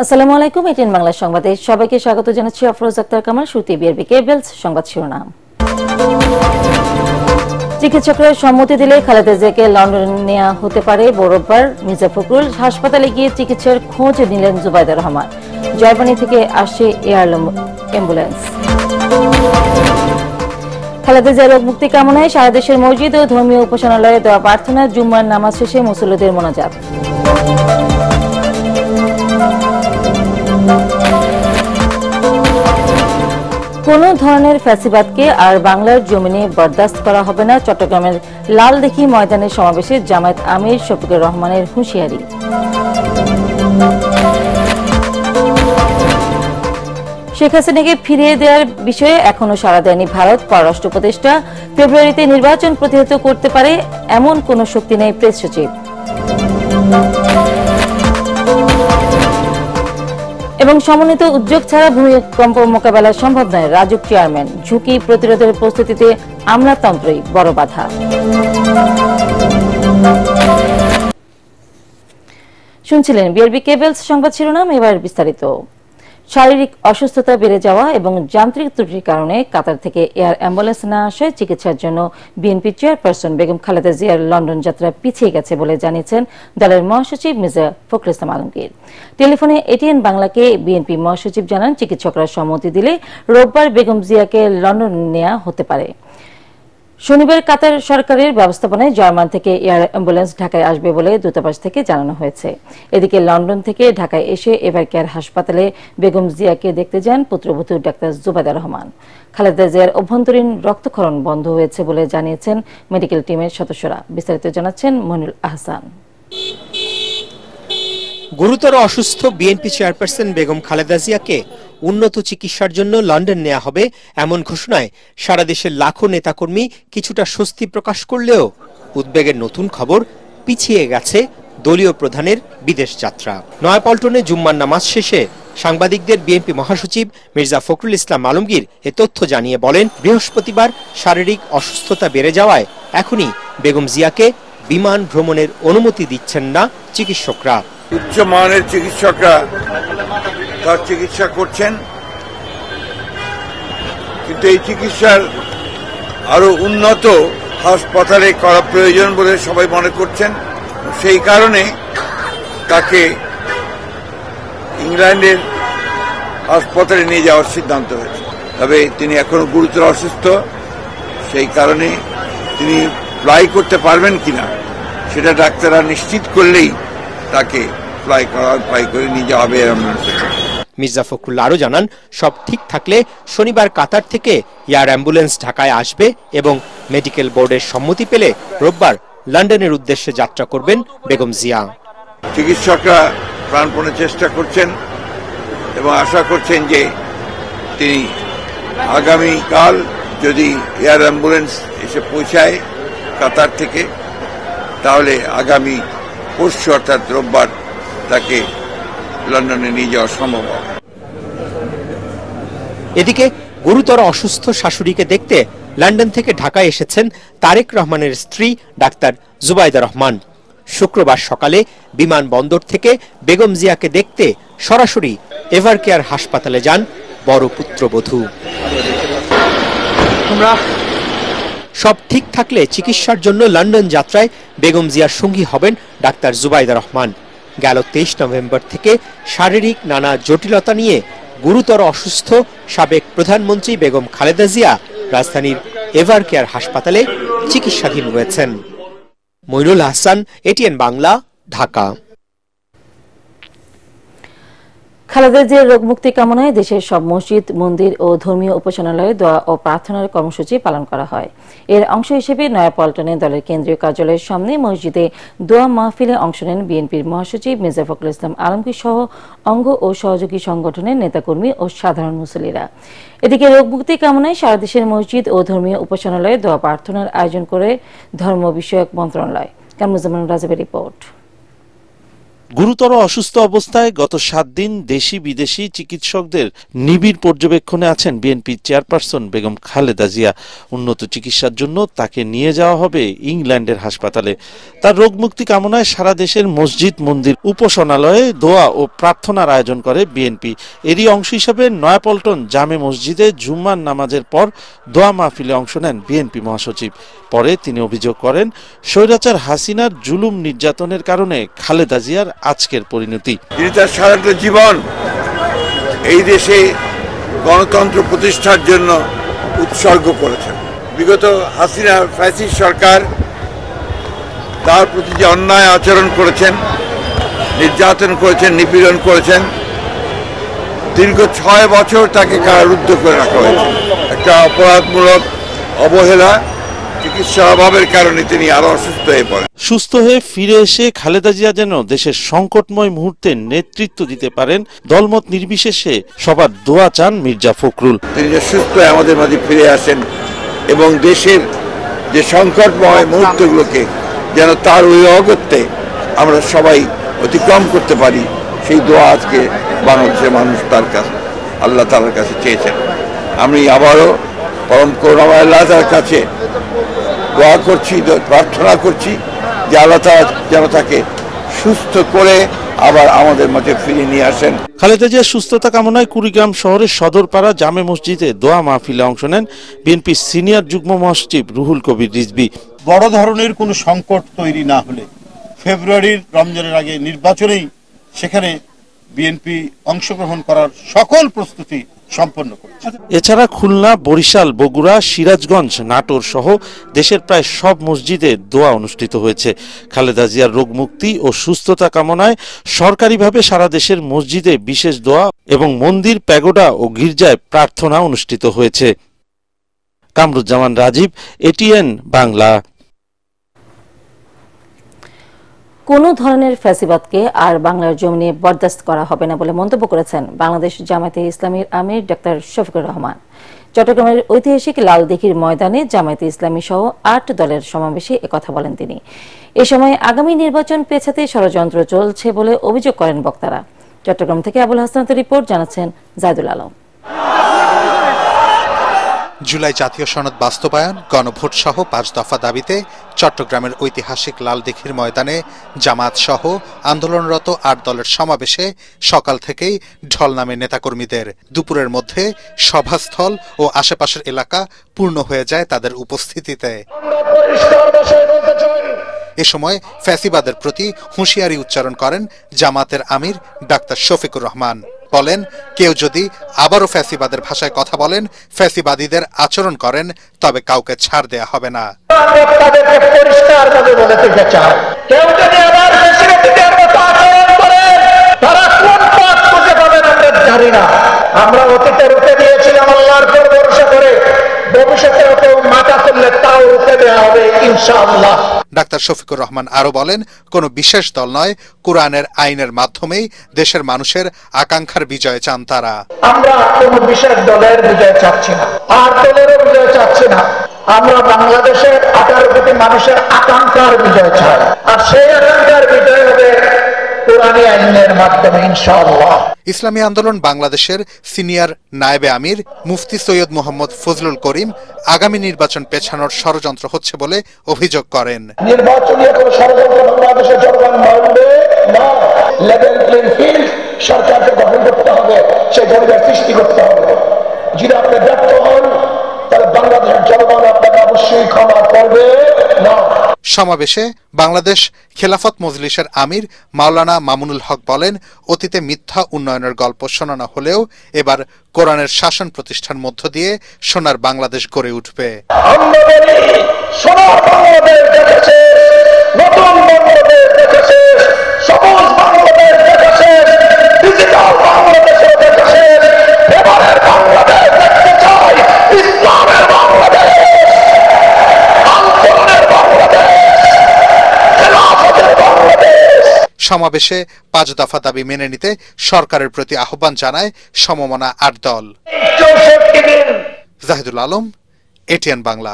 আসসালামু আলাইকুম, এটিএন বাংলা সংবাদে সবাইকে স্বাগত জানাচ্ছি। আফরোজ আক্তার কামাল। শুরুতে বিআরবি কেবলস সংবাদ শিরোনাম। চিকিৎসকরা সম্মতি দিলে খালেদা জিয়াকে লন্ডনে নেওয়া হতে পারে। রোববার মির্জা ফখরুল হাসপাতালে গিয়ে চিকিৎসার খোঁজ নিলেন জুবাইদা রহমান। জার্মানি থেকে আসছে এয়ার অ্যাম্বুলেন্স। খালেদা জিয়ার রোগ মুক্তি কামনায় সারা দেশের মসজিদ ও ধর্মীয় উপাসনালয়ে দোয়া প্রার্থনা। জুম্মার নামাজ শেষে মুসল্লিদের মোনাজাত। কোন ধরনের ফ্যাসিবাদকে আর বাংলার জমিনে বরদাস্ত করা হবে না। চট্টগ্রামের লালদিঘি ময়দানের সমাবেশে জামায়াত আমির শফিকুর রহমানের হুঁশিয়ারি। শেখ হাসিনাকে ফিরিয়ে দেওয়ার বিষয়ে এখনো সাড়া দেয়নি ভারত। পররাষ্ট্র উপদেষ্টা ফেব্রুয়ারিতে নির্বাচন প্রতিহত করতে পারে এমন কোন শক্তি নেই প্রেস সচিব। এবং সমন্বিত উদ্যোগ ছাড়া ভূমিকম্প মোকাবেলা সম্ভব নয়। রাজুক চেয়ারম্যান, ঝুঁকি প্রতিরোধের প্রস্তুতিতে আমলাতন্ত্রই বড় বাধা। শুনছিলেন বিআরবি কেবলস সংবাদ শিরোনাম। এবার বিস্তারিত। শারীরিক অসুস্থতা বেড়ে যাওয়া এবং যান্ত্রিক ত্রুটির কারণে কাতার থেকে এয়ার অ্যাম্বুলেন্স না আসায় চিকিৎসার জন্য বিএনপি চেয়ারপারসন বেগম খালেদা জিয়ার লন্ডন যাত্রা পিছিয়ে গেছে বলে জানিয়েছেন দলের মহাসচিব মির্জা ফখরুল ইসলাম আলমগীর। টেলিফোনে এটিএন বাংলাকে বিএনপি মহাসচিব জানান, চিকিৎসকরা সম্মতি দিলে রোববার বেগম জিয়াকে লন্ডন নেওয়া হতে পারে। শনিবার কাতার সরকারের ব্যবস্থাপনায় জার্মান থেকে এয়ার অ্যাম্বুলেন্স ঢাকায় আসবে বলে দূতাবাস থেকে জানানো হয়েছে। এদিকে লন্ডন থেকে ঢাকায় এসে এভারকেয়ার হাসপাতালে বেগম জিয়াকে দেখতে যান পুত্রবধূ ডাক্তার জুবাইদা রহমান। খালেদা জিয়ার অভ্যন্তরীণ রক্তক্ষরণ বন্ধ হয়েছে বলে জানিয়েছেন মেডিকেল টিমের সদস্যরা। বিস্তারিত জানাচ্ছেন মনিরুল আহসান। গুরুতর অসুস্থ বিএনপি চেয়ারপারসন বেগম খালেদা জিয়াকে উন্নত চিকিৎসার জন্য লন্ডন নেওয়া হবে এমন ঘোষণায় সারা দেশের লাখো নেতাকর্মী কিছুটা স্বস্তি প্রকাশ করলেও উদ্বেগের নতুন খবর, পিছিয়ে গেছে দলীয় প্রধানের বিদেশ যাত্রা। নয়াপল্টনে জুম্মার নামাজ শেষে সাংবাদিকদের বিএনপি মহাসচিব মির্জা ফখরুল ইসলাম আলমগীর এ তথ্য জানিয়ে বলেন, বৃহস্পতিবার শারীরিক অসুস্থতা বেড়ে যাওয়ায় এখনই বেগম জিয়াকে বিমান ভ্রমণের অনুমতি দিচ্ছেন না চিকিৎসকরা। উচ্চমানের চিকিৎসকরা তার চিকিৎসা করছেন, কিন্তু এই চিকিৎসার আরো উন্নত হাসপাতালে করা প্রয়োজন বলে সবাই মনে করছেন। সেই কারণে তাকে ইংল্যান্ডের হাসপাতালে নিয়ে যাওয়ার সিদ্ধান্ত হয়েছে। তবে তিনি এখনো গুরুতর অসুস্থ, সেই কারণে তিনি ফ্লাই করতে পারবেন কিনা সেটা ডাক্তাররা নিশ্চিত করলেই তাকে ফ্লাই করে নিয়ে যাওয়া হবে। মির্জা ফখরুল আরো জানান, সব ঠিক থাকলে শনিবার কাতার থেকে এয়ার অ্যাম্বুলেন্স ঢাকায় আসবে এবং মেডিকেল বোর্ডের সম্মতি পেলে রোববার লন্ডনের উদ্দেশ্যে যাত্রা করবেন বেগম জিয়া। চিকিৎসকরা প্রাণপণে চেষ্টা করছেন এবং আশা করছেন যে তিনি আগামীকাল যদি এয়ার অ্যাম্বুলেন্স এসে পৌঁছায় কাতার থেকে, তাহলে আগামী পরশু অর্থাৎ রোববার তাকে লন্ডনে নিয়ে যাওয়া সম্ভব হবে। এদিকে গুরুতর অসুস্থ শাশুড়িকে দেখতে লন্ডন থেকে ঢাকায় এসেছেন তারেক রহমানের স্ত্রী ডাক্তার জুবাইদা রহমান। শুক্রবার সকালে বিমানবন্দর থেকে বেগম জিয়াকে দেখতে সরাসরি এভারকেয়ার হাসপাতালে যান বড় পুত্রবধূ। সব ঠিক থাকলে চিকিৎসার জন্য লন্ডন যাত্রায় বেগম জিয়ার সঙ্গী হবেন ডাক্তার জুবাইদা রহমান। গেল 23 নভেম্বর থেকে শারীরিক নানা জটিলতা নিয়ে গুরুতর অসুস্থ সাবেক প্রধানমন্ত্রী বেগম খালেদা জিয়া রাজধানীর এভারকেয়ার হাসপাতালে চিকিৎসাধীন রয়েছেন। মইনুল আহসান, এটিএন বাংলা, ঢাকা। খালেদা জিয়ার রোগ মুক্তি কামনায় দেশের সব মসজিদ, মন্দির ও ধর্মীয় উপাসনালয়ে দোয়া ও প্রার্থনার কর্মসূচি পালন করা হয়। এর অংশ হিসেবে নয়াপল্টনে দলের কেন্দ্রীয় কার্যালয়ের সামনে মসজিদে দোয়া মাহফিলে অংশ নেন বিএনপির মহাসচিব মির্জা ফখরুল ইসলাম আলমগীর সহ অঙ্গ ও সহযোগী সংগঠনের নেতাকর্মী ও সাধারণ মুসল্লিরা। এদিকে রোগ মুক্তি কামনায় সারা দেশের মসজিদ ও ধর্মীয় উপাসনালয়ে দোয়া প্রার্থনার আয়োজন করে ধর্ম বিষয়ক মন্ত্রণালয়। কামরুজ্জামান রাজীবের রিপোর্ট। গুরুতর অসুস্থ অবস্থায় গত 7 দিন দেশি বিদেশি চিকিৎসকদের নিবিড় পর্যবেক্ষণে আছেন বিএনপির চেয়ারপারসন বেগম খালেদা জিয়া। উন্নত চিকিৎসার জন্য তাকে নিয়ে যাওয়া হবে ইংল্যান্ডের হাসপাতালে। তার রোগ মুক্তি কামনায় সারা দেশের মসজিদ, মন্দির, উপাসনালয়ে দোয়া ও প্রার্থনার আয়োজন করে বিএনপি। এরই অংশ হিসেবে নয়াপল্টন জামে মসজিদে জুম্মার নামাজের পর দোয়া মাহফিলে অংশ নেন বিএনপি মহাসচিব। পরে তিনি অভিযোগ করেন, স্বৈরাচার হাসিনার জুলুম নির্যাতনের কারণে খালেদা জিয়ার আজকের পরিণতি। তিনি তার সারাটা জীবন এই দেশে গণতন্ত্র প্রতিষ্ঠার জন্য উৎসর্গ করেছেন। বিগত হাসিনা ফ্যাসিস্ট সরকার তার প্রতি যে অন্যায় আচরণ করেছেন, নির্যাতন করেছেন, নিপীড়ন করেছেন, দীর্ঘ 6 বছর তাকে কারারুদ্ধ করে রাখা হয়েছে। একটা অপরাধমূলক অবহেলা, চিকিৎসার অভাবের কারণে তিনি আরো অসুস্থ হয়ে পড়েন। সুস্থ হয়ে ফিরে এসে খালেদা জিয়া যেন দেশের সংকটময় মুহূর্তে নেতৃত্ব দিতে পারেন, দলমত নির্বিশেষে সবার দোয়া চান মির্জা ফখরুল। তিনি যে সুস্থ হয়ে আমাদের মাঝে ফিরে আসেন এবং দেশের যে সংকটময় মুহূর্তগুলোকে যেন তার ওই অগত্যে আমরা সবাই অতিক্রম করতে পারি, সেই দোয়া আজকে বাংলাদেশের মানুষ তার কাছে, আল্লাহ তাআলার কাছে চেয়েছেন। আমি আবারও পরম করুণাময় আল্লাহ তাআলার কাছে দোয়া করছি, প্রার্থনা করছি যে আল্লাহ তাআলা যেন তাকে সুস্থ করে আবার আমাদের মাঝে ফিরিয়ে নিয়ে আসেন। খালেদা জিয়ার সুস্থতা কামনায় কুড়িগ্রাম শহরের সদরপাড়া জামে মসজিদে দোয়া মাহফিলে অংশ নেন বিএনপির সিনিয়র যুগ্ম মহাসচিব রুহুল কবির রিজভী। বড় ধরনের কোনো সংকট তৈরি না হলে ফেব্রুয়ারির রমজানের আগে নির্বাচনেই সেখানে বিএনপি অংশগ্রহণ করার সকল প্রস্তুতি সম্পন্ন করেছে। এছাড়া খুলনা, বরিশাল, বগুড়া, সিরাজগঞ্জ, নাটোর সহ দেশের প্রায় সব মসজিদে দোয়া অনুষ্ঠিত হয়েছে। খালেদা জিয়ার রোগ মুক্তি ও সুস্থতা কামনায় সরকারিভাবে সারা দেশের মসজিদে বিশেষ দোয়া এবং মন্দির, প্যাগোডা ও গির্জায় প্রার্থনা অনুষ্ঠিত হয়েছে। কামরুজ্জামান রাজীব, এটিএন বাংলা। কোনো ধরনের ফ্যাসিবাদকে আর বাংলার জমি বরদাস্ত করা হবে না বলে মন্তব্য করেছেন বাংলাদেশ জামায়াতে ইসলামীর আমির ডক্টর শফিকুর রহমান। চট্টগ্রামের ঐতিহাসিক লালদিঘির ময়দানে জামায়াতে ইসলামী সহ 8 দলের সমাবেশে একথা বলেন তিনি। এ সময় আগামী নির্বাচন পেছাতে ষড়যন্ত্র চলছে বলে অভিযোগ করেন বক্তারা। চট্টগ্রাম থেকে আবুল হাসনাতের রিপোর্ট, জানাচ্ছেন জায়দুল আলম। জুলাই জাতীয় সনদ বাস্তবায়ন, গণভোট সহ 5 দফা দাবিতে চট্টগ্রামের ঐতিহাসিক লালদিঘির ময়দানে জামাত সহ আন্দোলনরত 8 দলের সমাবেশে সকাল থেকেই ঢল নামে নেতাকর্মীদের। দুপুরের মধ্যে সভাস্থল ও আশেপাশের এলাকা পূর্ণ হয়ে যায় তাদের উপস্থিতিতে। এ সময় ফ্যাসিবাদের প্রতি হুঁশিয়ারি উচ্চারণ করেন জামাতের আমির ডাক্তার শফিকুর রহমান। বলেন, কেউ যদি আবারও ফ্যাসিবাদের ভাষায় কথা বলেন, ফ্যাসিবাদীদের আচরণ করেন, তবে কাউকে ছাড় দেয়া হবে না। আমরা অতীতে রুখে দিয়েছিলাম আল্লাহর উপর ভরসা করে, ভবিষ্যতে কেউ মাথা তুললে তাও রুখে দেওয়া হবে ইনশাআল্লাহ। ডাক্তার শফিকুর রহমান আরো বলেন, কোনো বিশেষ দল নয়, কোরআনের আইনের মাধ্যমেই দেশের মানুষের আকাঙ্ক্ষার বিজয় চান তারা। আমরা কোনো বিশেষ দলের বিজয় চাচ্ছি না, আর দলেরও বিজয় চাচ্ছি না। আমরা বাংলাদেশের 18 কোটি মানুষের আকাঙ্ক্ষার বিজয় চাই, আর সেই আকাঙ্ক্ষার বিজয় হবে কোরআনী আইনের মাধ্যমে ইনশাআল্লাহ। ইসলামী আন্দোলন বাংলাদেশের সিনিয়র নায়েবে আমির মুফতি সৈয়দ মোহাম্মদ ফজলুল করিম আগামী নির্বাচন পেছানোর ষড়যন্ত্র হচ্ছে বলে অভিযোগ করেন। নির্বাচনীয় কোনো ষড়যন্ত্র বাংলাদেশের জনগণ মানবে না। লেভেল প্লেইং ফিল্ড সরকারকে গঠন করতে হবে, সেই পরিবেশ সৃষ্টি করতে হবে। যদি আপনি ব্যর্থ হন, তাহলে বাংলাদেশের জনগণ আপনাকে অবশ্যই ক্ষমা করবে না। সমাবেশে বাংলাদেশ খেলাফত মজলিসের আমির মাওলানা মামুনুল হক বলেন, অতীতে মিথ্যা উন্নয়নের গল্প শোনানো হলেও এবার কোরআনের শাসন প্রতিষ্ঠার মধ্য দিয়ে সোনার বাংলাদেশ গড়ে উঠবে। সোনার বাংলাদেশ দেখেছে, নতুন বাংলাদেশ দেখেছে, সবুজ বাংলাদেশ দেখেছে, ডিজিটাল বাংলাদেশ দেখেছে। এবারের বাংলাদেশ দেখতে চাই ইসলামের বাংলাদেশ, আন্দোলনের বাংলাদেশ, খেলাফতের বাংলাদেশ। সমাবেশে 5 দফা দাবি মেনে নিতে সরকারের প্রতি আহ্বান জানায় সমমনা 8 দল। জাহিদুল আলম, এটিএন বাংলা।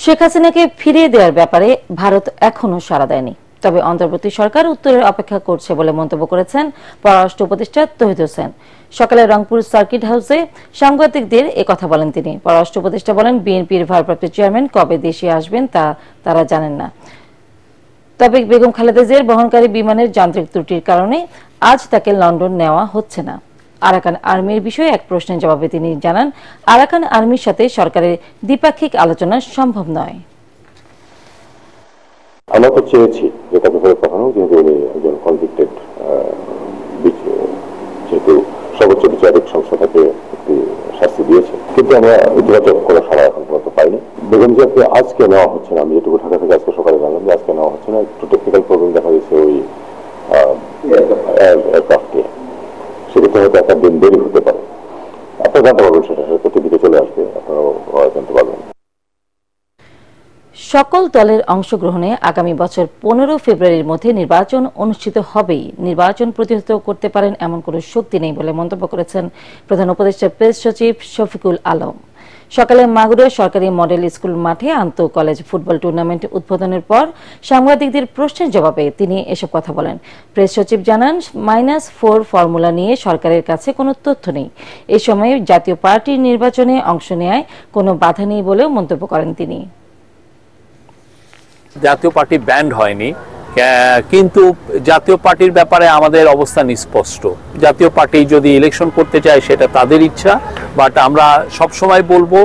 শেখ হাসিনাকে ফিরিয়ে দেওয়ার ব্যাপারে ভারত এখনো সাড়া দেয়নি, তবে অন্তর্বর্তী সরকার উত্তরের অপেক্ষা করছে বলে মন্তব্য করেছেন পররাষ্ট্র উপদেষ্টা তৌহিদ হোসেন। সকালে রংপুর সার্কিট হাউসে সাংবাদিকদের কথা বলেন তিনি। পররাষ্ট্র উপদেষ্টা বলেন, বিএনপির ভারপ্রাপ্ত চেয়ারম্যান কবে দেশে আসবেন তা তারা জানেন না, তবে বেগম খালেদা জিয়ার বহনকারী বিমানের যান্ত্রিক ত্রুটির কারণে আজ তাকে লন্ডন নেওয়া হচ্ছে না। আরাকান আর্মির বিষয়ে এক প্রশ্নের জবাবে তিনি জানান, আরাকান আর্মির সাথে সরকারের দ্বিপাক্ষিক আলোচনা সম্ভব নয়। আমরা তো চেয়েছি যে তাকে ফেরত পাঠানো, যেহেতু উনি একজন কনভিক্টেড, যেহেতু সর্বোচ্চ বিচারিক সংস্থা তাকে একটি শাস্তি দিয়েছে, কিন্তু আমরা ইতিবাচক কোনো সময় এখন পর্যন্ত পাইনি। বেগম জিয়াকে আজকে নেওয়া হচ্ছে না, আমি যেটুকু ঢাকা থেকে আজকে সকালে জানলাম যে আজকে নেওয়া হচ্ছে না, একটু টেকনিক্যাল প্রবলেম দেখা দিয়েছে ওই এয়ারক্রাফটে, সেক্ষেত্রে হয়তো একটা দিন দেরি হতে পারে। আপনারা জানতে পারবেন, সেটা টিভিতে চলে আসবে, আপনারাও জানতে পারবেন। সকল দলের অংশগ্রহণে আগামী বছর 15 ফেব্রুয়ারির মধ্যে নির্বাচন অনুষ্ঠিত হবেই। নির্বাচন প্রতিহত করতে পারেন এমন কোনো শক্তি নেই বলে মন্তব্য করেছেন প্রধান উপদেষ্টা প্রেস সচিব শফিকুল আলম। সকালে মাগুরা সরকারি মডেল স্কুল মাঠে আন্তঃ কলেজ ফুটবল টুর্নামেন্ট উদ্বোধনের পর সাংবাদিকদের প্রশ্নের জবাবে তিনি এসব কথা বলেন। প্রেস সচিব জানান, -4 ফর্মুলা নিয়ে সরকারের কাছে কোনো তথ্য নেই। এ সময় জাতীয় পার্টির নির্বাচনে অংশ নেওয়ায় কোনো বাধা নেই বলেও মন্তব্য করেন তিনি। জাতীয় পার্টি ব্যান্ড হয়নি, কিন্তু জাতীয় পার্টির ব্যাপারে আমাদের অবস্থান স্পষ্ট। জাতীয় পার্টি যদি ইলেকশন করতে চায় সেটা তাদের ইচ্ছা, বাট আমরা সবসময় বলবো,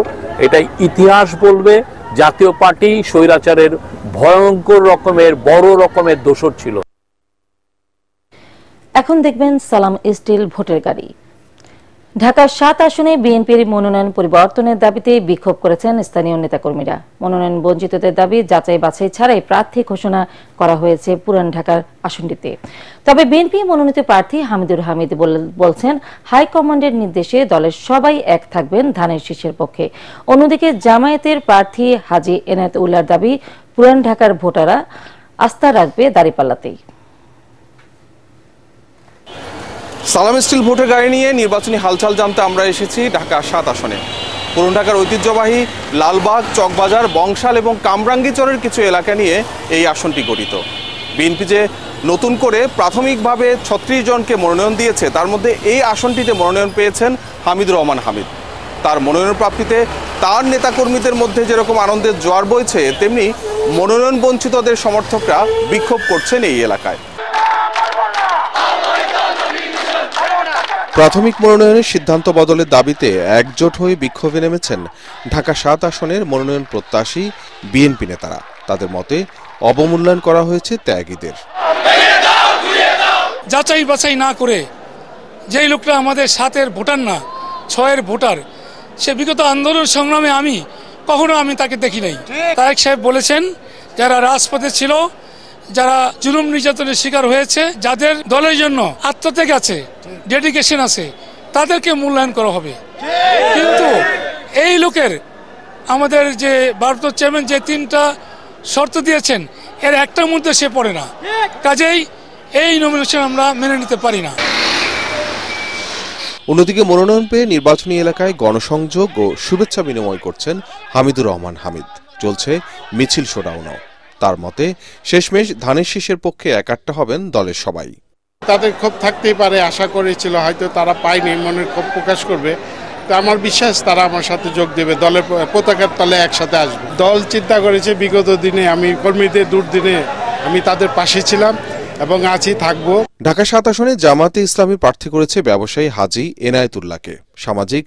এটা ইতিহাস বলবে, জাতীয় পার্টি স্বৈরাচারের ভয়ঙ্কর রকমের বড় রকমের দোসর ছিল। এখন দেখবেন সালাম স্টিল ভোটের গাড়ি। ঢাকা 7 আসনে বিএনপির মনোনয়ন পরিবর্তনের দাবিতে বিক্ষোভ করেছেন স্থানীয় নেতাকর্মীরা। মনোনয়ন বঞ্চিতদের দাবি যাচাই বাছাই ছাড়াই প্রার্থী ঘোষণা করা হয়েছে পুরান ঢাকার আসনটিতে। তবে বিএনপি মনোনীত প্রার্থী হামিদুর হামিদ বলছেন, হাইকমান্ডের নির্দেশে দলের সবাই এক থাকবেন ধানের শীষের পক্ষে। অন্যদিকে জামায়াতের প্রার্থী হাজী এনায়েত উল্লাহর দাবি, পুরান ঢাকার ভোটাররা আস্থা রাখবে দাঁড়িপাল্লাতেই। সালাম স্টিল ভোটের গাড়ি নিয়ে নির্বাচনী হালচাল জানতে আমরা এসেছি ঢাকা 7 আসনে। পুরান ঢাকার ঐতিহ্যবাহী লালবাগ, চকবাজার, বংশাল এবং কামরাঙ্গীচরের কিছু এলাকা নিয়ে এই আসনটি গঠিত। বিএনপি যে নতুন করে প্রাথমিকভাবে 36 জনকে মনোনয়ন দিয়েছে, তার মধ্যে এই আসনটিতে মনোনয়ন পেয়েছেন হামিদুর রহমান হামিদ। তার মনোনয়ন প্রাপ্তিতে তার নেতাকর্মীদের মধ্যে যেরকম আনন্দের জোয়ার বইছে, তেমনি মনোনয়ন বঞ্চিতদের সমর্থকরা বিক্ষোভ করছেন এই এলাকায়। প্রাথমিক মনোনয়নের সিদ্ধান্ত বদলের দাবিতে একজোট হয়ে বিক্ষোভে নেমেছেন ঢাকা 7 আসনের মনোনয়ন প্রত্যাশী বিএনপি নেতারা। তাদের মতে অবমূল্যায়ন করা হয়েছে ত্যাগীদের। যাচাই বাছাই না করে যেই লোকটা আমাদের 7-এর ভোটার না, 6-এর ভোটার, সে বিগত আন্দোলন সংগ্রামে কখনো আমি তাকে দেখি নাই। তারেক সাহেব বলেছেন, যারা রাজপথে ছিল, যারা জুলুম নির্যাতনের শিকার হয়েছে, যাদের দলের জন্য আত্মত্যাগ আছে, ডেডিকেশন আছে, তাদেরকে মূল্যায়ন করা হবে। কিন্তু এই লোকের আমাদের যে ভারপ্রাপ্ত চেয়ারম্যান যে 3টা শর্ত দিয়েছেন, এর একটার মধ্যে সে পড়ে না, কাজেই এই নমিনেশন আমরা মেনে নিতে পারি না। অন্যদিকে মনোনয়ন পেয়ে নির্বাচনী এলাকায় গণসংযোগ ও শুভেচ্ছা বিনিময় করছেন হামিদুর রহমান হামিদ। চলছে মিছিল শোডাউনও। তার মতে শেষমেশ ধানের শীষের পক্ষে একাট্টা হবেন দলের সবাই। তাদের ক্ষোভ থাকতেই পারে, আশা করেছিল হয়তো তারা পায়নি, মনের ক্ষোভ প্রকাশ করবে। তো আমার বিশ্বাস তারা আমার সাথে যোগ দেবে, দলের পতাকার তলে একসাথে আসবে। দল চিন্তা করেছে, বিগত দিনে আমি কর্মীদের দুর্দিনে আমি তাদের পাশে ছিলাম এবং আছি, থাকবো। ঢাকা 7 আসনে জামাতে ইসলামী প্রার্থী করেছে ব্যবসায়ী হাজী এনায়েত উল্লাহকে। সামাজিক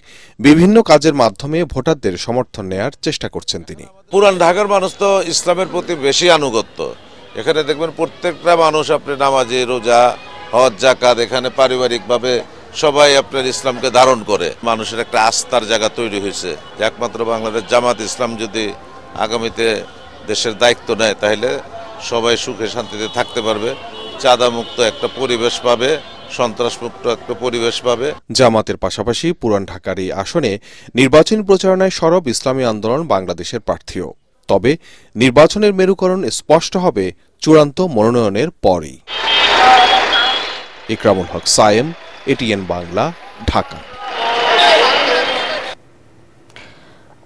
বিভিন্ন কাজের মাধ্যমে ভোটারদের সমর্থন নেয়ার চেষ্টা করছেন তিনি। পুরান ঢাকার মানুষ তো ইসলামের প্রতি বেশি আনুগত্য। এখানে দেখবেন প্রত্যেকটা মানুষ আপনি নামাজি, রোজা, হজ, যাকাত, এখানে পারিবারিকভাবে সবাই আপনার ইসলামকে ধারণ করে। মানুষের একটা আস্থার জায়গা তৈরি হয়েছে। একমাত্র বাংলাদেশ জামাত ইসলাম যদি আগামীতে দেশের দায়িত্ব নেয়, তাহলে সবাই সুখে শান্তিতে থাকতে পারবে, চাঁদা মুক্ত একটা পরিবেশ পাবে, সন্ত্রাসমুক্ত একটা পরিবেশ পাবে। জামাতের পাশাপাশি পুরান ঢাকার এই আসনে নির্বাচনী প্রচারণায় সরব ইসলামী আন্দোলন বাংলাদেশের প্রার্থীও। তবে নির্বাচনের মেরুকরণ স্পষ্ট হবে চূড়ান্ত মনোনয়নের পরই। ইকরামুল হক সায়েম, এটিএন বাংলা, ঢাকা।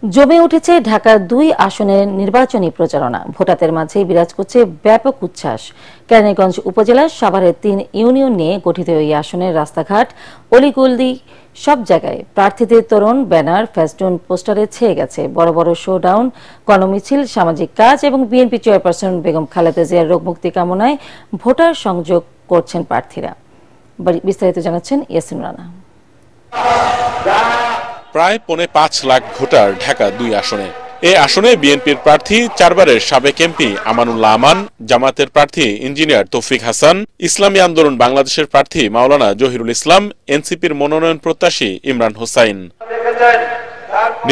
জমে উঠেছে ঢাকা 2 আসনের নির্বাচনী প্রচারণা। ভোটারদের মাঝে বিরাজ করছে ব্যাপক উচ্ছ্বাস। কেরানীগঞ্জ উপজেলার সাভারের 3 ইউনিয়ন নিয়ে গঠিত এই আসনের রাস্তাঘাট, অলিগলি সব জায়গায় প্রার্থীদের তরুণ ব্যানার, ফেস্টুন, পোস্টারে ছেয়ে গেছে। বড় বড় শোডাউন, গণমিছিল, সামাজিক কাজ এবং বিএনপি চেয়ারপারসন বেগম খালেদা জিয়ার রোগমুক্তি কামনায় ভোটার সংযোগ করছেন প্রার্থীরা। বিস্তারিত জানাচ্ছেন ইয়াসিন রানা। প্রায় 5.5 লাখ ভোটার ঢাকা 2 আসনে। এই আসনে বিএনপির প্রার্থী 4 বারের সাবেক এমপি আমানুল্লাহ আমান, জামাতের প্রার্থী ইঞ্জিনিয়ার তৌফিক হাসান, ইসলামী আন্দোলন বাংলাদেশের প্রার্থী মাওলানা জহিরুল ইসলাম, এনসিপির মনোনয়ন প্রত্যাশী ইমরান হোসাইন।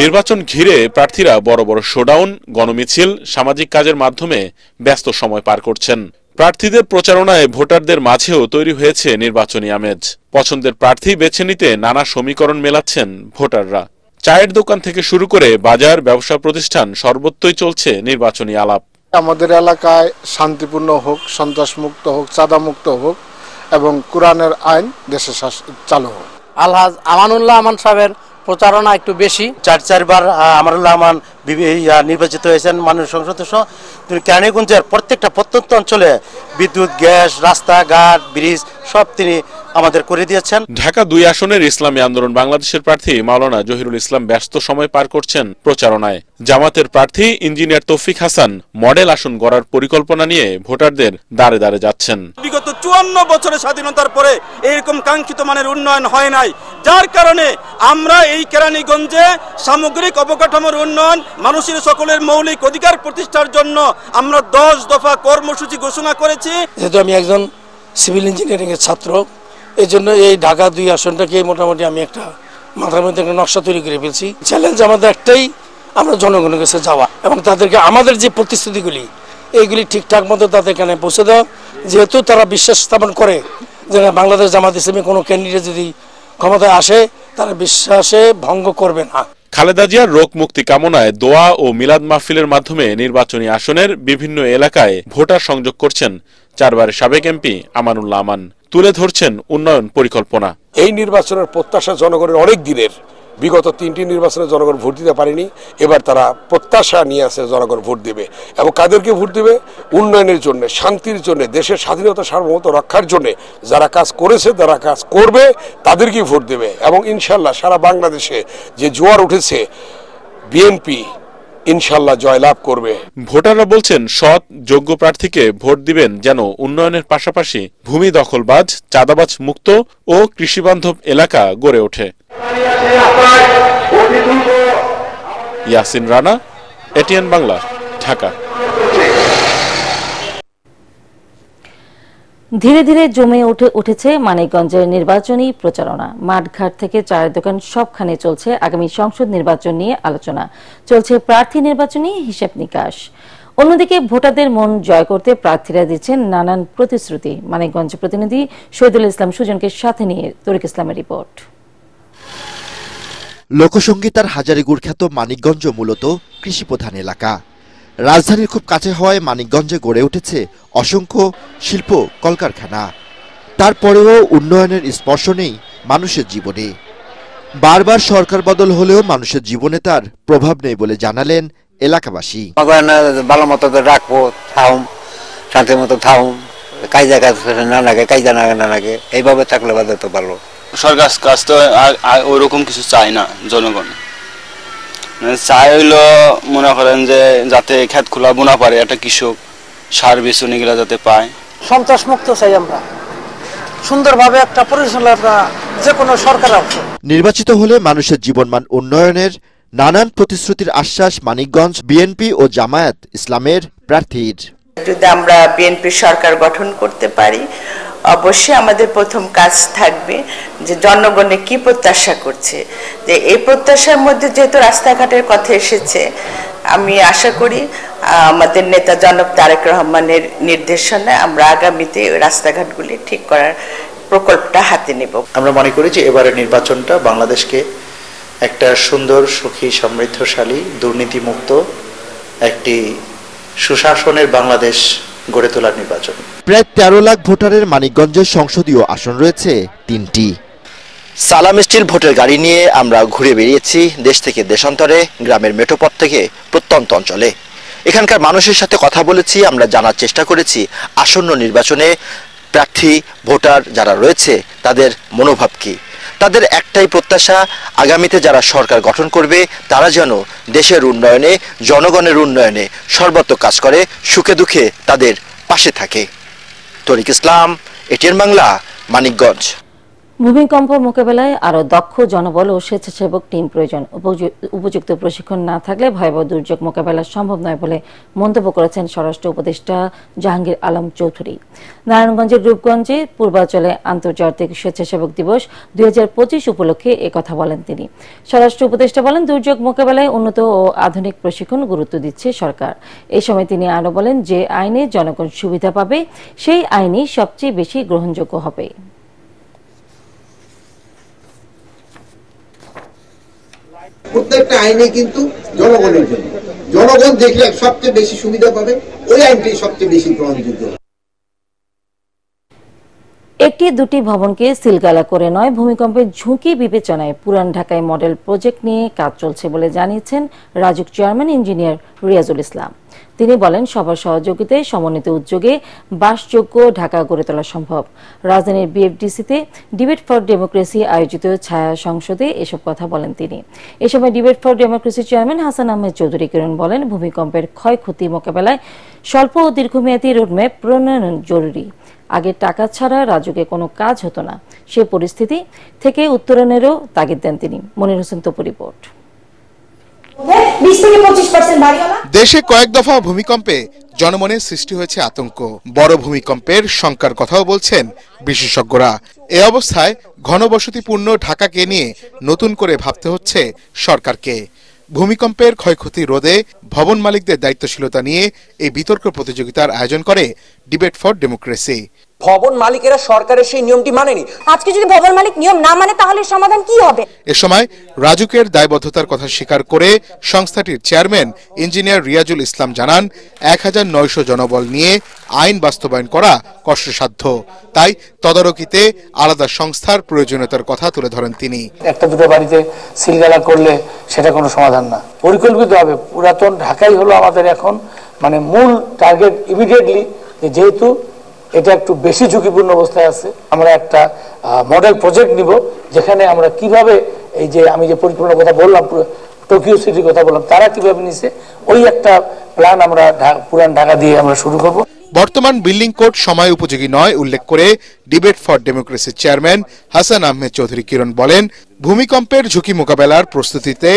নির্বাচন ঘিরে প্রার্থীরা বড় বড় শোডাউন, গণমিছিল, সামাজিক কাজের মাধ্যমে ব্যস্ত সময় পার করছেন। প্রার্থীদের প্রচারণায় ভোটারদের মাঝেও তৈরি হয়েছে নির্বাচনী আমেজ। পছন্দের প্রার্থী বেছে নিতে নানা সমীকরণ মেলাচ্ছেন ভোটাররা। চায়ের দোকান থেকে শুরু করে বাজার, ব্যবসা প্রতিষ্ঠান সর্বত্রই চলছে নির্বাচনী আলাপ। আমাদের এলাকায় শান্তিপূর্ণ হোক, সন্ত্রাসমুক্ত হোক, চাঁদামুক্ত হোক এবং কোরআনের আইন দেশে চালু হোক। আলহাজ আমানুল্লাহ আমান সাহেবের প্রচারণা একটু বেশি। 4বার আমানুল্লাহ আমান নির্বাচিত হয়েছেন মাননীয় সংসদ সদস্য। তিনি কেরানীগঞ্জের প্রত্যেকটা প্রত্যন্ত অঞ্চলে বিদ্যুৎ, গ্যাস, রাস্তাঘাট, ব্রিজ সব তিনি আমাদের করে দিয়েছেন। ঢাকা 2 আসনের ইসলামী আন্দোলন বাংলাদেশের প্রার্থী মাওলানা জহিরুল ইসলাম ব্যস্ত সময় পার করছেন প্রচারণায়। জামাতের প্রার্থী ইঞ্জিনিয়ার তৌফিক হাসান মডেল আসন গড়ার পরিকল্পনা নিয়ে ভোটারদের দ্বারে দ্বারে যাচ্ছেন। বিগত 54 বছরের স্বাধীনতার পরে এরকম কাঙ্ক্ষিত মানের উন্নয়ন হয় নাই, যার কারণে আমরা এই কেরানীগঞ্জে সামগ্রিক অবকাঠামোর উন্নয়ন, মানুষের সকলের মৌলিক অধিকার প্রতিষ্ঠার জন্য আমরা 10 দফা কর্মসূচি ঘোষণা করেছি। যেহেতু আমি একজন সিভিল ইঞ্জিনিয়ারিং এর ছাত্র, এই জন্য এই ঢাকা 2 আসনটাকে মোটামুটি আমি একটা মাথার মধ্যে একটা নকশা তৈরি করে ফেলছি। চ্যালেঞ্জ আমাদের একটাই, আমরা জনগণের কাছে যাওয়া এবং তাদেরকে আমাদের যে প্রতিশ্রুতিগুলি এইগুলি ঠিকঠাক মতো তাদের কানে পৌঁছে দেওয়া। যেহেতু তারা বিশ্বাস স্থাপন করে যে বাংলাদেশ জামাত ইসলামী কোনো ক্যান্ডিডেট যদি ক্ষমতায় আসে তারা বিশ্বাসে ভঙ্গ করবে না। খালেদা জিয়ার রোগ মুক্তি কামনায় দোয়া ও মিলাদ মাহফিলের মাধ্যমে নির্বাচনী আসনের বিভিন্ন এলাকায় ভোটার সংযোগ করছেন 4 বারের সাবেক এমপি আমানুল্লাহ আমান। তুলে ধরছেন উন্নয়ন পরিকল্পনা। এই নির্বাচনের প্রত্যাশা জনগণের অনেক দিনের। বিগত 3টি নির্বাচনে জনগণ ভোট দিতে পারেনি, এবার তারা প্রত্যাশা নিয়ে আসে জনগণ ভোট দেবে। এবং কাদেরকে ভোট দেবে? উন্নয়নের জন্য, শান্তির জন্য, দেশের স্বাধীনতা সার্বভৌমত্ব রক্ষার জন্য যারা কাজ করেছে, যারা কাজ করবে তাদেরকেই ভোট দেবে। এবং ইনশাল্লাহ সারা বাংলাদেশে যে জোয়ার উঠেছে, বিএনপি ইনশাল্লাহ জয়লাভ করবে। ভোটাররা বলছেন সৎ যোগ্য প্রার্থীকে ভোট দিবেন যেন উন্নয়নের পাশাপাশি ভূমি দখলবাজ, চাঁদাবাজ মুক্ত ও কৃষিবান্ধব এলাকা গড়ে ওঠে। ইয়াসিন রানা, এটিএন বাংলা, ঢাকা। ধীরে ধীরে জমে উঠেছে মানিকগঞ্জের নির্বাচনী প্রচারণা। মাঠঘাট থেকে চায়ের দোকান সবখানে চলছে আগামী সংসদ নির্বাচন নিয়ে আলোচনা, চলছে প্রার্থী নির্বাচনী হিসাব নিকাশ। অন্যদিকে ভোটারদের মন জয় করতে প্রার্থীরা দিচ্ছেন নানান প্রতিশ্রুতি। মানিকগঞ্জ প্রতিনিধি শহীদুল ইসলাম সুজনকে সাথে নিয়ে তরিক ইসলামের রিপোর্ট। লোকসঙ্গীতার হাজারীগুড় খ্যাত মানিকগঞ্জ মূলত কৃষিপ্রধান এলাকা। রাজধানীর খুব কাছে হওয়ায় মানিকগঞ্জে গড়ে উঠেছে অসংখ্য শিল্প কলকারখানা। তারপরেও উন্নয়নের স্পর্শ নেই মানুষের জীবনে। বারবার সরকার বদল হলেও মানুষের জীবনে তার প্রভাব নেই বলে জানালেন এলাকাবাসী। ভালো মতো রাখবো, থাউম শান্তির মতো থাউম, কায়দা কাজ না লাগে, কায়দা না লাগে, এইভাবে থাকলে বাদে তো ভালো। সরকার কাজ তো ওইরকম কিছু চায় না জনগণ। চাই হইলো মনে করেন যে যাতে ক্ষেত খোলা বোনা পারে একটা কৃষক, সার বিচুন এগুলা যাতে পায়। সন্ত্রাস মুক্ত চাই আমরা, সুন্দরভাবে একটা পরিচালনা যে কোনো সরকার আছে। নির্বাচিত হলে মানুষের জীবনমান উন্নয়নের নানান প্রতিশ্রুতির আশ্বাস মানিকগঞ্জ বিএনপি ও জামায়াত ইসলামের প্রার্থীর। যদি আমরা বিএনপি সরকার গঠন করতে পারি, অবশ্যই আমাদের প্রথম কাজ থাকবে যে জনগণে কি প্রত্যাশা করছে, যে এই প্রত্যাশার মধ্যে যেহেতু রাস্তাঘাটের কথা এসেছে, আমি আশা করি আমাদের নেতা জনাব তারেক রহমানের নির্দেশনায় আমরা আগামীতে রাস্তাঘাটগুলি ঠিক করার প্রকল্পটা হাতে নেব। আমরা মনে করি যে এবারের নির্বাচনটা বাংলাদেশকে একটা সুন্দর, সুখী, সমৃদ্ধশালী, দুর্নীতিমুক্ত একটি সুশাসনের বাংলাদেশ গড়ে তোলার নির্বাচন। প্রায় 13 লাখ ভোটারের মানিকগঞ্জের সংসদীয় আসন রয়েছে 3টি। সালাম স্টিল ভোটের গাড়ি নিয়ে আমরা ঘুরে বেরিয়েছি দেশ থেকে দেশান্তরে, গ্রামের মেঠোপথ থেকে প্রত্যন্ত অঞ্চলে। এখানকার মানুষের সাথে কথা বলেছি, আমরা জানার চেষ্টা করেছি আসন্ন নির্বাচনে প্রার্থী ভোটার যারা রয়েছে তাদের মনোভাব কি। তাদের একটাই প্রত্যাশা, আগামীতে যারা সরকার গঠন করবে তারা যেন দেশের উন্নয়নে, জনগণের উন্নয়নে সর্বত্র কাজ করে, সুখে দুঃখে তাদের পাশে থাকে। তরিক ইসলাম, এটিএন বাংলা, মানিকগঞ্জ। ভূমিকম্প মোকাবেলায় আরও দক্ষ জনবল ও স্বেচ্ছাসেবক টিম প্রয়োজন। উপযুক্ত প্রশিক্ষণ না থাকলে ভয়াবহ দুর্যোগ মোকাবেলা সম্ভব নয় বলে মন্তব্য করেছেন স্বরাষ্ট্র উপদেষ্টা জাহাঙ্গীর আলম চৌধুরী। নারায়ণগঞ্জের রূপগঞ্জে পূর্বাঞ্চলে আন্তর্জাতিক স্বেচ্ছাসেবক দিবস 2025 উপলক্ষে একথা বলেন তিনি। স্বরাষ্ট্র উপদেষ্টা বলেন, দুর্যোগ মোকাবেলায় উন্নত ও আধুনিক প্রশিক্ষণ গুরুত্ব দিচ্ছে সরকার। এই সময় তিনি আরও বলেন, যে আইনে জনগণ সুবিধা পাবে সেই আইনই সবচেয়ে বেশি গ্রহণযোগ্য হবে। প্রত্যেকটা আইনে কিন্তু জনগণের জন্য, জনগণ দেখলে সবচেয়ে বেশি সুবিধা পাবে, ওই আইনটাই সবচেয়ে বেশি গ্রহণযোগ্য। একটি দুটি ভবনকে সিলগালা করে নয়, ভূমিকম্পের ঝুঁকি বিবেচনায় পুরান ঢাকায় মডেল প্রজেক্ট নিয়ে কাজ চলছে বলে জানিয়েছেন রাজুক চেয়ারম্যান ইঞ্জিনিয়ার রিয়াজুল ইসলাম। তিনি বলেন, সবার সহযোগিতায় সমন্বিত উদ্যোগে বাসযোগ্য ঢাকা গড়ে তোলা সম্ভব। রাজধানীর বিএফডিসিতে ডিবেট ফর ডেমোক্রেসি আয়োজিত ছায়া সংসদে এসব কথা বলেন তিনি। এ সময় debate for democracy chairman Hasan Ahmed Chowdhury Kiron বলেন, ভূমিকম্পের ক্ষয়ক্ষতি মোকাবেলায় স্বল্প ও দীর্ঘমেয়াদী রোডম্যাপ প্রণয়ন জরুরি। আগে টাকা ছাড়া রাজুকে কোনো কাজ হতো না, সে পরিস্থিতি থেকে উত্তরণেরও তাগিদ দেন তিনি। মনির হোসেন তপু রিপোর্ট। দেশে কয়েক দফা ভূমিকম্পে জনমনে সৃষ্টি হয়েছে আতঙ্ক। বড় ভূমিকম্পের শঙ্কার কথাও বলছেন বিশেষজ্ঞরা। এ অবস্থায় ঘনবসতিপূর্ণ ঢাকাকে নিয়ে নতুন করে ভাবতে হচ্ছে সরকারকে। ভূমিকম্পের ক্ষয়ক্ষতি রোধে ভবন মালিকদের দায়িত্বশীলতা নিয়ে এই বিতর্ক প্রতিযোগিতার আয়োজন করে ডিবেট ফর ডেমোক্রেসি। ভবন মালিকেরা সরকারের সেই নিয়মটি মানেনি। আজকে যদি ভবন মালিক নিয়ম না মানে তাহলে সমাধান কি হবে? এ সময় রাজুকের দায়বদ্ধতার কথা স্বীকার করে সংস্থাটির চেয়ারম্যান ইঞ্জিনিয়ার রিয়াজুল ইসলাম জানান, 1900 জনবল নিয়ে আইন বাস্তবায়ন করা কষ্টসাধ্য, তাই তদারকিতে আলাদা সংস্থার প্রয়োজনীয়তার কথা তুলে ধরেন তিনি। একটা দুটো বাড়িতে সিলগালা করলে সেটা কোনো সমাধান না, পরিকল্পিত হবে। পুরাতন ঢাকাই হলো আমাদের এখন মানে মূল টার্গেট ইমিডিয়েটলি। যেহেতু এটা একটু বেশি ঝুঁকিপূর্ণ অবস্থায় আছে, আমরা একটা মডেল প্রজেক্ট নিব যেখানে আমরা কিভাবে এই যে আমি যে পরিকল্পনার কথা বললাম, টোকিও সিটির কথা বললাম, তারা কিভাবে নিছে ওই একটা প্ল্যান আমরা পুরান ঢাকা দিয়ে আমরা শুরু করব। বর্তমান বিল্ডিং কোড সময় উপযোগী নয় উল্লেখ করে ডিবেট ফর ডেমোক্রেসির চেয়ারম্যান হাসান আহমেদ চৌধুরী কিরণ বলেন, ভূমিকম্পের ঝুঁকি মোকাবেলার প্রস্তুতিতে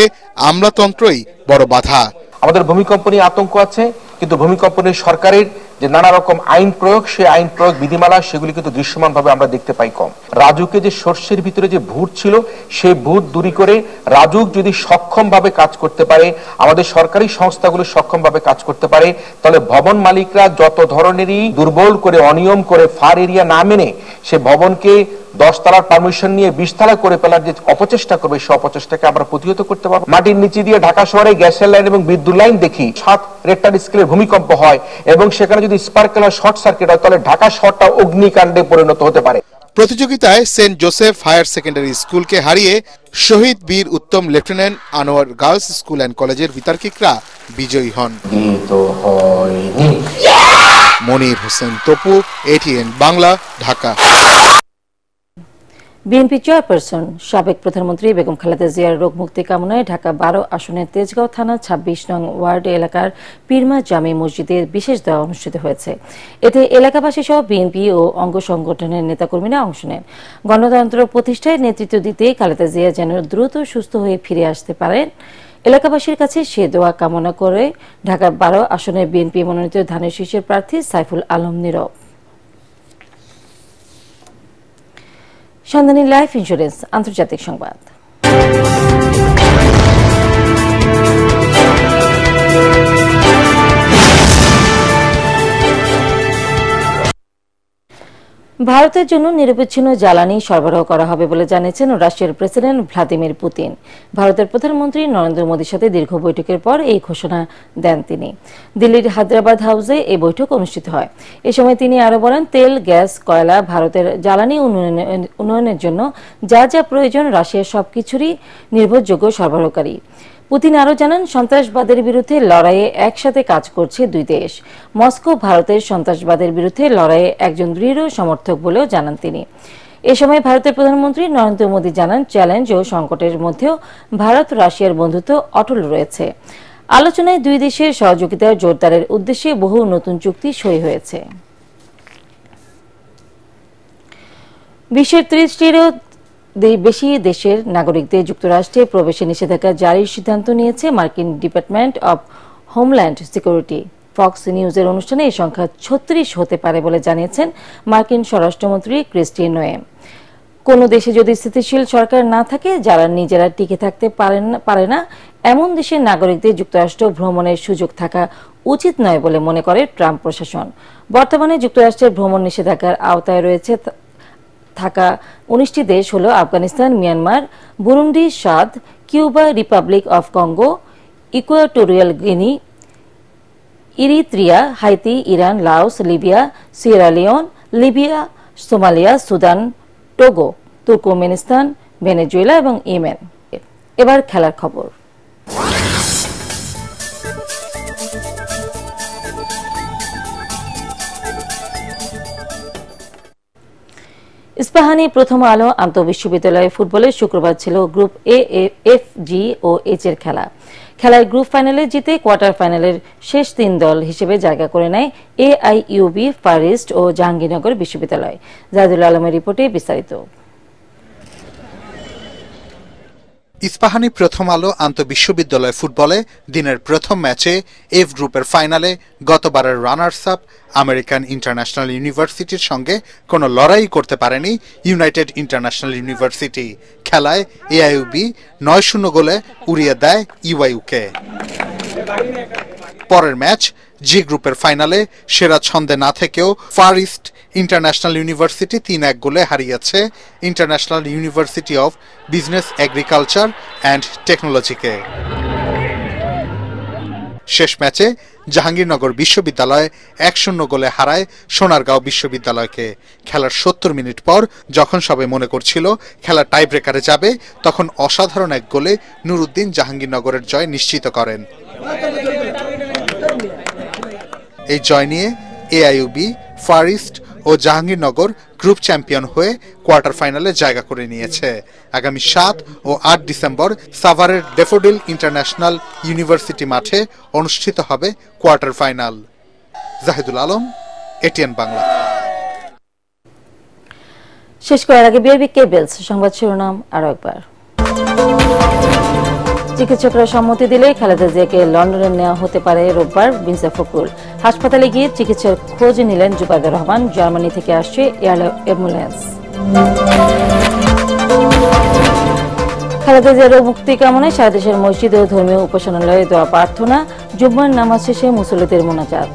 আমলাতন্ত্রই বড় বাধা। আমাদের ভূমিকম্প নিয়ে আতঙ্ক আছে, কিন্তু ভূমিকম্প নিয়ে সরকারের যে নানা রকম আইন প্রয়োগ, সেই আইন প্রয়োগ বিধিমালা সেগুলি কিন্তু দৃশ্যমানভাবে আমরা দেখতে পাই কম। রাজুকে যে সর্ষের ভিতরে যে ভূত ছিল সেই ভূত দূরী করে রাজুক যদি সক্ষমভাবে কাজ করতে পারে, আমাদের সরকারি সংস্থাগুলো সক্ষমভাবে কাজ করতে পারে, তাহলে ভবন মালিকরা যত ধরনেরই দুর্বল করে অনিয়ম করে ফার এরিয়া না মেনে সে ভবনকে 10 তলার পারমিশন নিয়ে 20 তলা করে ফেলার যে অপচেষ্টা করবে, সেই অপচেষ্টাকে আমরা প্রতিহত করতে পারবো। মাটির নিচে দিয়ে ঢাকা শহরে গ্যাসের লাইন এবং বিদ্যুৎ লাইন দেখি 7 রেক্টার স্কেলের ভূমিকম্প হয় এবং সেখানে যদি স্পার্কেলার শর্ট সার্কিট হয় তাহলে ঢাকা শহরটা অগ্নিকাণ্ডে পরিণত হতে পারে। প্রতিযোগিতায় সেন্ট জোসেফ হায়ার সেকেন্ডারি স্কুলকে হারিয়ে শহীদ বীর উত্তম lieutenant Anwar girls school and কলেজের বিতার্কিকরা বিজয়ী হন। Monir Hossain Tapu, ATN Bangla, Dhaka. BNP chairperson সাবেক প্রধানমন্ত্রী বেগম খালেদা জিয়ার রোগ মুক্তি কামনায় ঢাকা 12 আসনের তেজগাঁও থানা 26 নং ওয়ার্ড এলাকার পীরমা জামে মসজিদে বিশেষ দোয়া অনুষ্ঠিত হয়েছে। এতে এলাকাবাসী সহ বিএনপি ও অঙ্গ সংগঠনের নেতাকর্মীরা অংশ নেন। গণতন্ত্র প্রতিষ্ঠায় নেতৃত্ব দিতে খালেদা জিয়া যেন দ্রুত সুস্থ হয়ে ফিরে আসতে পারেন, এলাকাবাসীর কাছে সে দোয়া কামনা করে ঢাকা 12 আসনের বিএনপি মনোনীত ধানের শীষের প্রার্থী সাইফুল আলম নীরব। সন্ধানী লাইফ ইন্স্যুরেন্স আন্তর্জাতিক সংবাদ। ভারতের জন্য নিরবচ্ছিন্ন জ্বালানি সরবরাহ করা হবে বলে জানিয়েছেন রাশিয়ার প্রেসিডেন্ট ভ্লাদিমির পুতিন। ভারতের প্রধানমন্ত্রী নরেন্দ্র মোদীর সাথে দীর্ঘ বৈঠকের পর এই ঘোষণা দেন তিনি। দিল্লির হায়দ্রাবাদ হাউসে এই বৈঠক অনুষ্ঠিত হয়। এ সময় তিনি আরো বলেন, তেল, গ্যাস, কয়লা, ভারতের জ্বালানি উন্নয়নের জন্য যা যা প্রয়োজন রাশিয়ার সবকিছুরই নির্ভরযোগ্য সরবরাহকারী। পুতিন আরও জানান, সন্ত্রাসবাদের বিরুদ্ধে লড়াইয়ে একসাথে কাজ করছে দুই দেশ। মস্কো ভারতের সন্ত্রাসবাদের বিরুদ্ধে লড়াইয়ে একজন দৃঢ় সমর্থক বলেও জানান তিনি। এ সময় ভারতের প্রধানমন্ত্রী নরেন্দ্র মোদী জানান, চ্যালেঞ্জ ও সংকটের মধ্যেও ভারত রাশিয়ার বন্ধুত্ব অটল রয়েছে। আলোচনায় দুই দেশের সহযোগিতা জোরদারের উদ্দেশ্যে বহু নতুন চুক্তি সই হয়েছে। বিশ্বের 30টিরও বেশি দেশের নাগরিকদের যুক্তরাষ্ট্রে প্রবেশে নিষেধাজ্ঞা জারির সিদ্ধান্ত নিয়েছে মার্কিন department of homeland security. Fox নিউজের অনুষ্ঠানে এই সংখ্যা 36 হতে পারে বলে জানিয়েছেন মার্কিন স্বরাষ্ট্রমন্ত্রী ক্রিস্টি নোয়েম। কোন দেশে যদি স্থিতিশীল সরকার না থাকে, যারা নিজেরা টিকে থাকতে পারে না, এমন দেশের নাগরিকদের যুক্তরাষ্ট্র ভ্রমণের সুযোগ থাকা উচিত নয় বলে মনে করে ট্রাম্প প্রশাসন। বর্তমানে যুক্তরাষ্ট্রের ভ্রমণ নিষেধাজ্ঞার আওতায় রয়েছে থাকা 19টি দেশ হল Afghanistan, Myanmar, Burundi, Chad, Cuba, Republic of Congo, Equatorial Guinea, Eritrea, Haiti, Iran, Laos, Libya, Sierra Leone, Libya, Somalia, Sudan, Togo, Turkmenistan, Venezuela এবং ইয়েমেন। এবার খেলার খবর। ইস্পাহানি প্রথম আলো আন্তঃবিশ্ববিদ্যালয় ফুটবলের শুক্রবার ছিল গ্রুপ এ, এফ, জি ও এইচ এর খেলা। খেলায় গ্রুপ ফাইনালে জিতে কোয়ার্টার ফাইনালের শেষ 3 দল হিসেবে জায়গা করে নেয় AIUB, ফার ইস্ট ও জাহাঙ্গীরনগর বিশ্ববিদ্যালয়। জাহিদুল আলমের রিপোর্টে বিস্তারিত। ইস্পাহানি প্রথম আলো আন্তঃবিশ্ববিদ্যালয় ফুটবলে দিনের প্রথম ম্যাচে এফ গ্রুপের ফাইনালে গতবারের রানার্স আপ আমেরিকান ইন্টারন্যাশনাল ইউনিভার্সিটির সঙ্গে কোনো লড়াই করতে পারেনি ইউনাইটেড ইন্টারন্যাশনাল ইউনিভার্সিটি। খেলায় AIUB 9-0 গোলে উড়িয়ে দেয় ইউআইউকে। পরের ম্যাচ জি গ্রুপের ফাইনালে সেরা ছন্দে না থেকেও ফার ইস্ট ইন্টারন্যাশনাল ইউনিভার্সিটি 3-1 গোলে হারিয়েছে international university of business, agriculture and টেকনোলজিকে। শেষ ম্যাচে জাহাঙ্গীরনগর বিশ্ববিদ্যালয় 1-0 গোলে হারায় সোনারগাঁও বিশ্ববিদ্যালয়কে। খেলার 70 মিনিট পর যখন সবাই মনে করছিল খেলা টাই ব্রেকারে যাবে, তখন অসাধারণ এক গোলে নুরুদ্দিন জাহাঙ্গীরনগরের জয় নিশ্চিত করেন। এই জয় নিয়ে AIUB, ফার ইস্ট ও জাহাঙ্গীরনগর গ্রুপ চ্যাম্পিয়ন হয়ে কোয়ার্টার ফাইনালে জায়গা করে নিয়েছে। আগামী 7 ও 8 ডিসেম্বর সাভারের ডেফোডিল ইন্টারন্যাশনাল ইউনিভার্সিটি মাঠে অনুষ্ঠিত হবে quarter final. Zahidul Alam, ATN Bangla. শেষ করার আগে বিআরবি কেবলস সংবাদ শিরোনাম আরো একবার। চিকিৎসকরা সম্মতি দিলে খালেদা জিয়াকে লন্ডনে নেওয়া হতে পারে রোববার। মির্জা ফখরুল হাসপাতালে গিয়ে চিকিৎসার খোঁজ নিলেন জুবাইদুর রহমান। জার্মানি থেকে আসছে এয়ার অ্যাম্বুলেন্স। খালেদা জিয়ার মুক্তি কামনায় সারা দেশের মসজিদ ও ধর্মীয় উপাসনালয়ে দোয়া প্রার্থনা। জুম্মার নামাজ শেষে মুসল্লিদের মোনাজাত।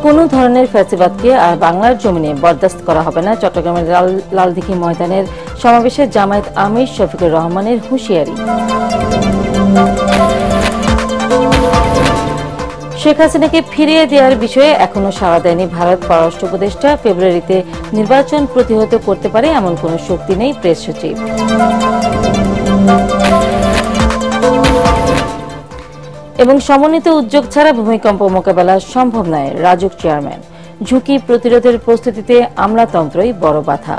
কোন ধরনের ফ্যাসিবাদকে আর বাংলার জমিনে বরদাস্ত করা হবে না। চট্টগ্রামের লালদিঘি ময়দানের সমাবেশে জামায়াত আমির শফিকুর রহমানের হুঁশিয়ারি। শেখ হাসিনাকে ফিরিয়ে দেওয়ার বিষয়ে এখনো সাড়া দেয়নি ভারত পররাষ্ট্র উপদেষ্টা। ফেব্রুয়ারিতে নির্বাচন প্রতিহত করতে পারে এমন কোন শক্তি নেই প্রেস সচিব। এবং সমন্বিত উদ্যোগ ছাড়া ভূমিকম্প মোকাবেলা সম্ভব নয়, রাজুক চেয়ারম্যান। ঝুঁকি প্রতিরোধের প্রস্তুতিতে আমলাতন্ত্রই বড় বাধা।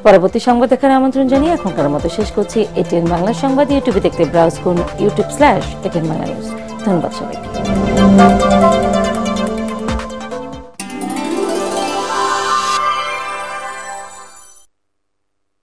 পরবর্তী সংবাদ দেখার আমন্ত্রণ জানিয়ে এখনকার মতো শেষ করছি এটিএন বাংলা সংবাদ। ইউটিউবে দেখতে ব্রাউজ করুন youtube/এটিএন বাংলা নিউজ। ধন্যবাদ সবাইকে।